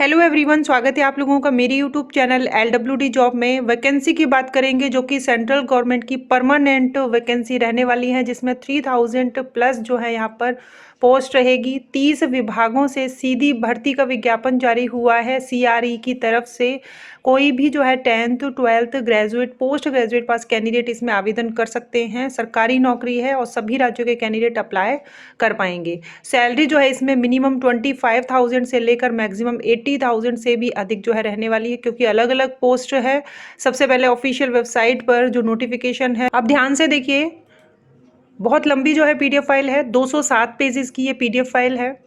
Hello everyone, स्वागत है आप लोगों का मेरी यूट्यूब चैनल LWD जॉब में। वैकेंसी की बात करेंगे जो कि सेंट्रल गवर्नमेंट की परमानेंट वैकेंसी रहने वाली है, जिसमें 3000 प्लस जो है यहाँ पर पोस्ट रहेगी। 30 विभागों से सीधी भर्ती का विज्ञापन जारी हुआ है CRE की तरफ से। कोई भी जो है 10th 12th graduate post graduate पास कैंडिडेट इसमें आवेदन कर सकते हैं। सरकारी नौकरी है और सभी राज्यों के कैंडिडेट अप्लाई कर पाएंगे। सैलरी जो है इसमें मिनिमम 25,000 से लेकर मैक्सिमम 80,000 से भी अधिक जो है रहने वाली है, क्योंकि अलग अलग पोस्ट है। सबसे पहले ऑफिशियल वेबसाइट पर जो नोटिफिकेशन है, अब ध्यान से देखिए, बहुत लंबी जो है PDF फाइल है, 207 पेजेस की ये PDF फाइल है।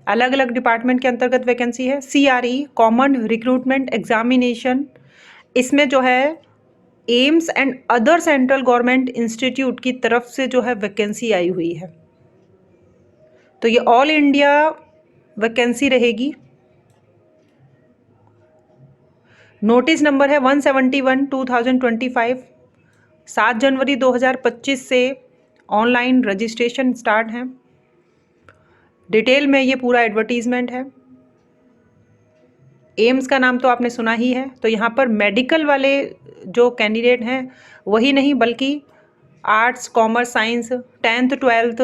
अलग अलग डिपार्टमेंट के अंतर्गत वैकेंसी है। CRE कॉमन रिक्रूटमेंट एग्जामिनेशन, इसमें जो है AIIMS and other central government institute की तरफ से जो है वैकेंसी आई हुई है। तो ये ऑल इंडिया वैकेंसी रहेगी। नोटिस नंबर है 171/2025। 7 जनवरी 2025 से ऑनलाइन रजिस्ट्रेशन स्टार्ट है। डिटेल में ये पूरा एडवर्टीजमेंट है। एम्स का नाम तो आपने सुना ही है। तो यहाँ पर मेडिकल वाले जो कैंडिडेट हैं वही नहीं, बल्कि arts commerce science 10th 12th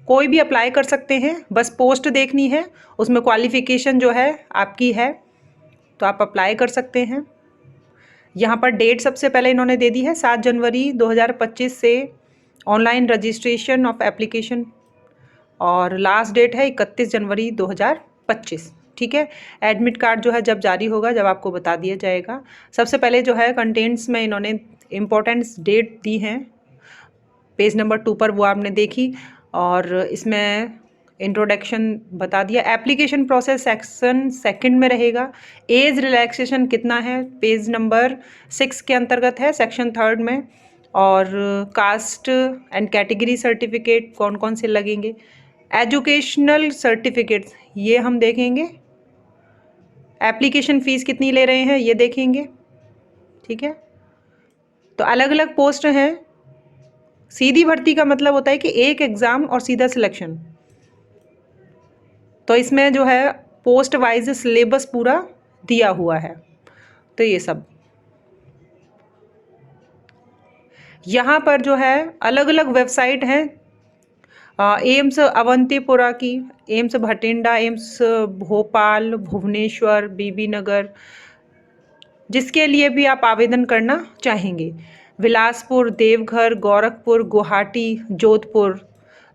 कोई भी अप्लाई कर सकते हैं। बस पोस्ट देखनी है, उसमें क्वालिफिकेशन जो है आपकी है तो आप अप्लाई कर सकते हैं। यहाँ पर डेट सबसे पहले इन्होंने दे दी है 7 जनवरी 2025 से ऑनलाइन रजिस्ट्रेशन ऑफ एप्लीकेशन, और लास्ट डेट है 31 जनवरी 2025। ठीक है। एडमिट कार्ड जो है जब जारी होगा, जब आपको बता दिया जाएगा। सबसे पहले जो है कंटेंट्स में इन्होंने इम्पोर्टेंस डेट दी हैं, पेज नंबर 2 पर, वो आपने देखी। और इसमें इंट्रोडक्शन बता दिया। एप्लीकेशन प्रोसेस सेक्शन 2 में रहेगा। एज रिलैक्सेशन कितना है, पेज नंबर 6 के अंतर्गत है, सेक्शन 3 में। और कास्ट एंड कैटेगरी सर्टिफिकेट कौन कौन से लगेंगे। एजुकेशनल सर्टिफिकेट्स ये हम देखेंगे। एप्लीकेशन फ़ीस कितनी ले रहे हैं ये देखेंगे। ठीक है। तो अलग अलग पोस्ट हैं। सीधी भर्ती का मतलब होता है कि एक एग्ज़ाम और सीधा सिलेक्शन। तो इसमें जो है पोस्ट वाइज सिलेबस पूरा दिया हुआ है। तो ये सब यहाँ पर जो है अलग अलग वेबसाइट हैं। एम्स अवंतीपुरा की, एम्स भटिंडा, एम्स भोपाल, भुवनेश्वर, बीबी नगर, जिसके लिए भी आप आवेदन करना चाहेंगे। बिलासपुर, देवघर, गोरखपुर, गुवाहाटी, जोधपुर।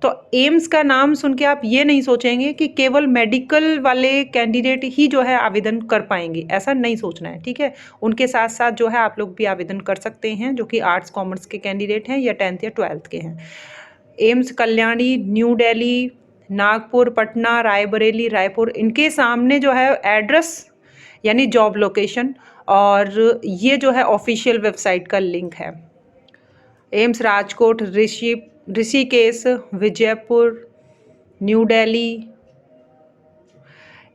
तो एम्स का नाम सुन के आप ये नहीं सोचेंगे कि केवल मेडिकल वाले कैंडिडेट ही जो है आवेदन कर पाएंगे, ऐसा नहीं सोचना है। ठीक है। उनके साथ साथ जो है आप लोग भी आवेदन कर सकते हैं, जो कि आर्ट्स कॉमर्स के कैंडिडेट हैं या 10th या 12th के हैं। एम्स कल्याणी, न्यू दिल्ली, नागपुर, पटना, रायबरेली, रायपुर, इनके सामने जो है एड्रेस यानी जॉब लोकेशन, और ये जो है ऑफिशियल वेबसाइट का लिंक है। AIIMS Rajkot, Rishikesh, Vijaypur, New Delhi.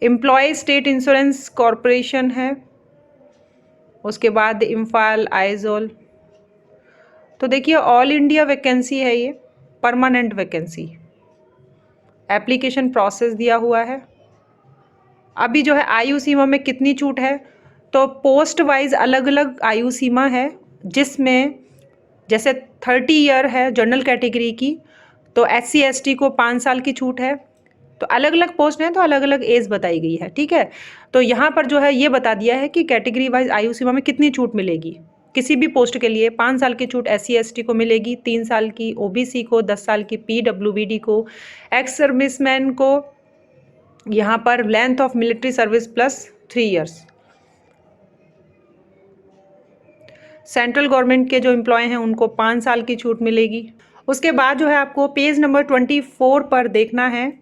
Employ state insurance corporation है, उसके बाद इम्फाल, आइजोल। तो देखिए ऑल इंडिया वैकेंसी है, ये परमानेंट वैकेंसी। एप्लीकेशन प्रोसेस दिया हुआ है। अभी जो है आयु सीमा में कितनी छूट है, तो पोस्ट वाइज अलग अलग आयु सीमा है, जिसमें जैसे 30 ईयर है जनरल कैटेगरी की, तो SC ST को 5 साल की छूट है। तो अलग अलग पोस्ट हैं तो अलग अलग एज बताई गई है। ठीक है। तो यहाँ पर जो है ये बता दिया है कि कैटेगरी वाइज आयु सीमा में कितनी छूट मिलेगी। किसी भी पोस्ट के लिए 5 साल की छूट SC ST को मिलेगी, 3 साल की OBC को, 10 साल की PWBD को, एक्स सर्विसमैन को यहाँ पर length of military service plus 3 years. Central government के जो एम्प्लॉय हैं उनको 5 साल की छूट मिलेगी। उसके बाद जो है आपको पेज नंबर 24 पर देखना है,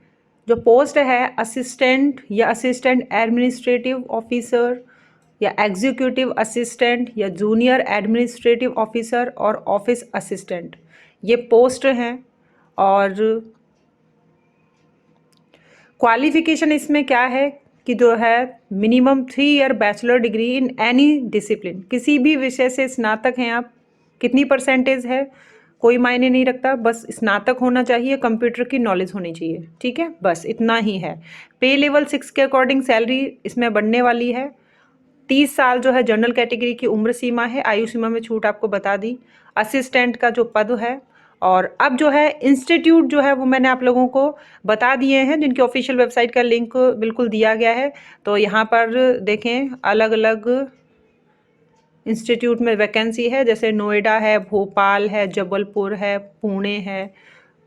जो पोस्ट है असिस्टेंट या असिस्टेंट एडमिनिस्ट्रेटिव ऑफिसर या एग्जीक्यूटिव असिस्टेंट या जूनियर एडमिनिस्ट्रेटिव ऑफिसर और ऑफिस असिस्टेंट, ये पोस्ट हैं। और क्वालिफिकेशन इसमें क्या है कि जो है minimum 3 year bachelor degree in any discipline, किसी भी विषय से स्नातक हैं आप। कितनी परसेंटेज है, कोई मायने नहीं रखता, बस स्नातक होना चाहिए, कंप्यूटर की नॉलेज होनी चाहिए, ठीक है, बस इतना ही है। पे लेवल 6 के अकॉर्डिंग सैलरी इसमें बढ़ने वाली है। 30 साल जो है जनरल कैटेगरी की उम्र सीमा है, आयु सीमा में छूट आपको बता दी। असिस्टेंट का जो पद है, और अब जो है इंस्टीट्यूट जो है वो मैंने आप लोगों को बता दिए हैं, जिनकी ऑफिशियल वेबसाइट का लिंक बिल्कुल दिया गया है। तो यहाँ पर देखें अलग अलग इंस्टीट्यूट में वैकेंसी है, जैसे नोएडा है, भोपाल है, जबलपुर है, पुणे है।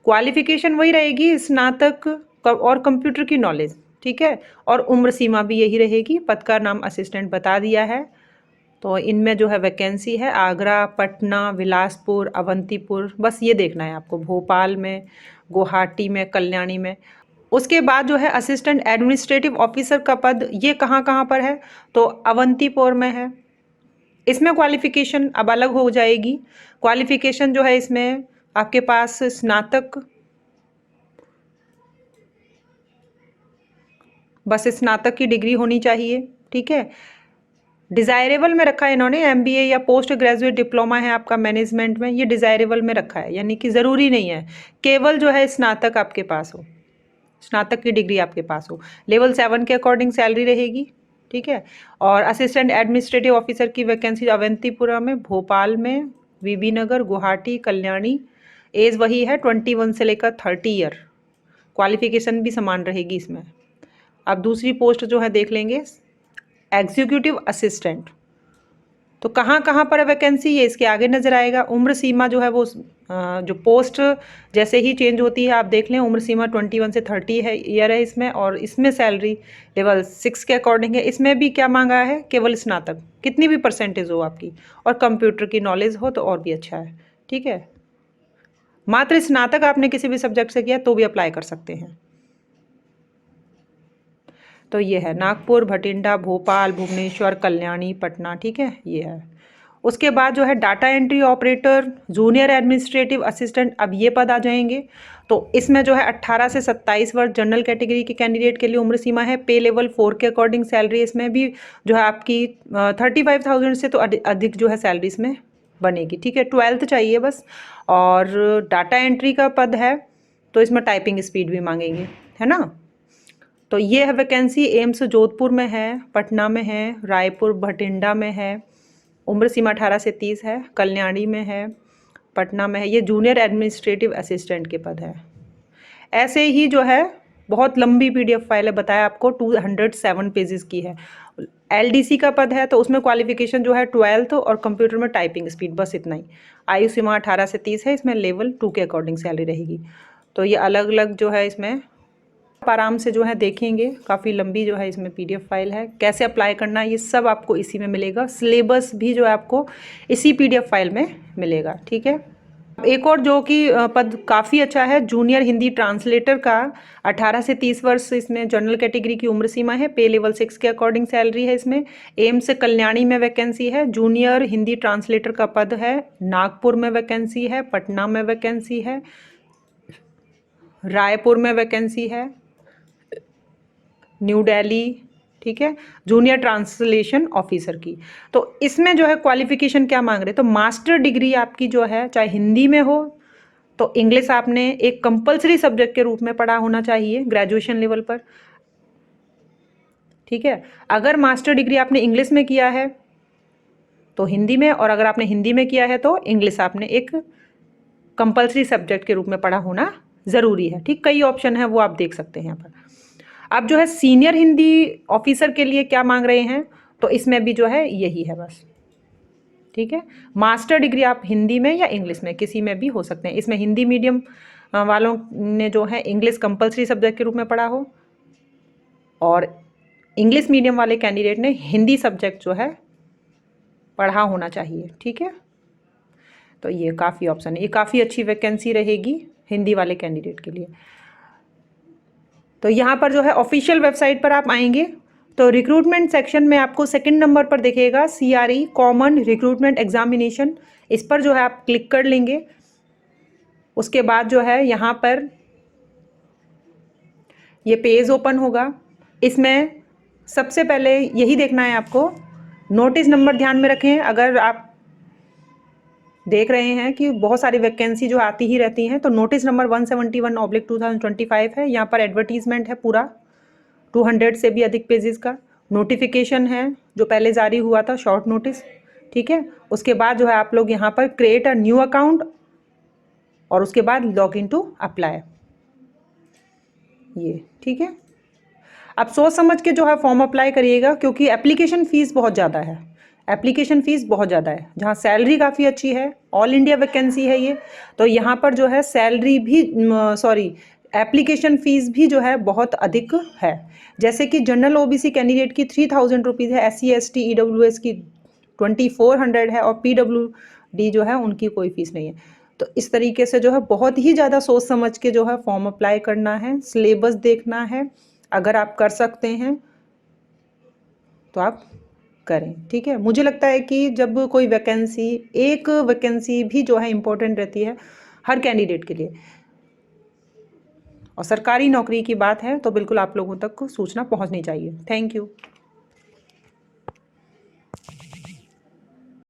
क्वालिफिकेशन वही रहेगी, स्नातक और कंप्यूटर की नॉलेज, ठीक है, और उम्र सीमा भी यही रहेगी। पद का नाम असिस्टेंट बता दिया है। तो इनमें जो है वैकेंसी है आगरा, पटना, बिलासपुर, अवंतीपुर, बस ये देखना है आपको, भोपाल में, गुवाहाटी में, कल्याणी में। उसके बाद जो है असिस्टेंट एडमिनिस्ट्रेटिव ऑफिसर का पद, ये कहाँ कहाँ पर है, तो अवंतीपुर में है। इसमें क्वालिफिकेशन अब अलग हो जाएगी। क्वालिफिकेशन जो है इसमें आपके पास स्नातक, बस स्नातक की डिग्री होनी चाहिए, ठीक है। डिज़ायरेबल में रखा है इन्होंने, एमबीए या पोस्ट ग्रेजुएट डिप्लोमा है आपका मैनेजमेंट में, ये डिज़ायरेबल में रखा है, यानी कि ज़रूरी नहीं है, केवल जो है स्नातक आपके पास हो, स्नातक की डिग्री आपके पास हो। लेवल 7 के अकॉर्डिंग सैलरी रहेगी, ठीक है। और असिस्टेंट एडमिनिस्ट्रेटिव ऑफिसर की वैकेंसी अवंतीपुरा में, भोपाल में, वीबी नगर, गुवाहाटी, कल्याणी। एज वही है 21 से लेकर 30 ईयर। क्वालिफिकेशन भी समान रहेगी इसमें। अब दूसरी पोस्ट जो है देख लेंगे, एग्जीक्यूटिव असिस्टेंट। तो कहाँ कहाँ पर वैकेंसी, ये इसके आगे नजर आएगा। उम्र सीमा जो है वो जो पोस्ट जैसे ही चेंज होती है आप देख लें, उम्र सीमा 21 से 30 है ईयर है इसमें, और इसमें सैलरी लेवल 6 के अकॉर्डिंग है। इसमें भी क्या मांगा है, केवल स्नातक, कितनी भी परसेंटेज हो आपकी, और कंप्यूटर की नॉलेज हो तो और भी अच्छा है, ठीक है। मात्र स्नातक आपने किसी भी सब्जेक्ट से किया तो भी अप्लाई कर सकते हैं। तो ये है नागपुर, भटिंडा, भोपाल, भुवनेश्वर, कल्याणी, पटना, ठीक है, ये है। उसके बाद जो है data entry operator, junior administrative assistant, अब ये पद आ जाएंगे। तो इसमें जो है 18 से 27 वर्ष जनरल कैटेगरी के कैंडिडेट के लिए उम्र सीमा है। पे लेवल 4 के अकॉर्डिंग सैलरी इसमें भी जो है आपकी 35,000 से तो अधिक जो है सैलरी इसमें बनेगी, ठीक है। 12th चाहिए बस। और डाटा एंट्री का पद है, तो इसमें टाइपिंग स्पीड भी मांगेंगे, है ना। तो ये है वैकेंसी, एम्स जोधपुर में है, पटना में है, रायपुर भटिंडा में है। उम्र सीमा 18 से 30 है, कल्याणी में है, पटना में है। ये जूनियर एडमिनिस्ट्रेटिव असिस्टेंट के पद है। ऐसे ही जो है बहुत लंबी पीडीएफ फाइल है, बताया आपको 207 पेजेस की है। एलडीसी का पद है, तो उसमें क्वालिफिकेशन जो है 12th और कंप्यूटर में टाइपिंग स्पीड, बस इतना ही। आयु सीमा 18 से 30 है, इसमें लेवल 2 के अकॉर्डिंग सैलरी रहेगी। तो ये अलग अलग जो है इसमें आप आराम से जो है देखेंगे, काफ़ी लंबी जो है इसमें पीडीएफ फाइल है। कैसे अप्लाई करना है ये सब आपको इसी में मिलेगा। सिलेबस भी जो है आपको इसी पीडीएफ फाइल में मिलेगा, ठीक है। एक और जो कि पद काफ़ी अच्छा है, जूनियर हिंदी ट्रांसलेटर का, 18 से 30 वर्ष इसमें जनरल कैटेगरी की उम्र सीमा है। पे लेवल 6 के अकॉर्डिंग सैलरी है इसमें। एम्स कल्याणी में वैकेंसी है। जूनियर हिंदी ट्रांसलेटर का पद है, नागपुर में वैकेंसी है, पटना में वैकेंसी है, रायपुर में वैकेंसी है, न्यू दिल्ली, ठीक है, जूनियर ट्रांसलेशन ऑफिसर की। तो इसमें जो है क्वालिफिकेशन क्या मांग रहे हैं, तो मास्टर डिग्री आपकी जो है चाहे हिंदी में हो, तो इंग्लिश आपने एक कंपलसरी सब्जेक्ट के रूप में पढ़ा होना चाहिए ग्रेजुएशन लेवल पर, ठीक है। अगर मास्टर डिग्री आपने इंग्लिश में किया है तो हिंदी में, और अगर आपने हिंदी में किया है तो इंग्लिश आपने एक कंपलसरी सब्जेक्ट के रूप में पढ़ा होना ज़रूरी है, ठीक। कई ऑप्शन है वो आप देख सकते हैं यहाँ पर। अब जो है सीनियर हिंदी ऑफिसर के लिए क्या मांग रहे हैं, तो इसमें भी जो है यही है बस, ठीक है। मास्टर डिग्री आप हिंदी में या इंग्लिश में किसी में भी हो सकते हैं। इसमें हिंदी मीडियम वालों ने जो है इंग्लिश कंपलसरी सब्जेक्ट के रूप में पढ़ा हो, और इंग्लिश मीडियम वाले कैंडिडेट ने हिंदी सब्जेक्ट जो है पढ़ा होना चाहिए, ठीक है। तो ये काफ़ी ऑप्शन है, ये काफ़ी अच्छी वैकेंसी रहेगी हिंदी वाले कैंडिडेट के लिए। तो यहाँ पर जो है ऑफिशियल वेबसाइट पर आप आएंगे तो रिक्रूटमेंट सेक्शन में आपको सेकंड नंबर पर दिखेगा CRE कॉमन रिक्रूटमेंट एग्जामिनेशन, इस पर जो है आप क्लिक कर लेंगे। उसके बाद जो है यहाँ पर ये पेज ओपन होगा। इसमें सबसे पहले यही देखना है आपको, नोटिस नंबर ध्यान में रखें। अगर आप देख रहे हैं कि बहुत सारी वैकेंसी जो आती ही रहती हैं। तो नोटिस नंबर 171/2025 है। यहाँ पर एडवर्टीजमेंट है पूरा 200 से भी अधिक पेजेस का। नोटिफिकेशन है जो पहले जारी हुआ था, शॉर्ट नोटिस, ठीक है। उसके बाद जो है आप लोग यहाँ पर क्रिएट अ न्यू अकाउंट और उसके बाद लॉग इन टू अप्लाई, ये ठीक है। अब सोच समझ के जो है फॉर्म अप्लाई करिएगा, क्योंकि एप्लीकेशन फ़ीस बहुत ज़्यादा है। एप्लीकेशन फ़ीस बहुत ज़्यादा है, जहाँ सैलरी काफ़ी अच्छी है, ऑल इंडिया वैकेंसी है ये। तो यहाँ पर जो है सैलरी भी एप्लीकेशन फ़ीस भी जो है बहुत अधिक है। जैसे कि जनरल ओबीसी कैंडिडेट की 3000 रुपीज़ है, SC ST EWS की 2400 है और PWD जो है उनकी कोई फ़ीस नहीं है। तो इस तरीके से जो है बहुत ही ज़्यादा सोच समझ के जो है फॉर्म अप्लाई करना है, सिलेबस देखना है। अगर आप कर सकते हैं तो आप करें, ठीक है। मुझे लगता है कि जब कोई वैकेंसी, एक वैकेंसी भी जो है इम्पोर्टेंट रहती है हर कैंडिडेट के लिए, और सरकारी नौकरी की बात है तो बिल्कुल आप लोगों तक सूचना पहुंचनी चाहिए। Thank you.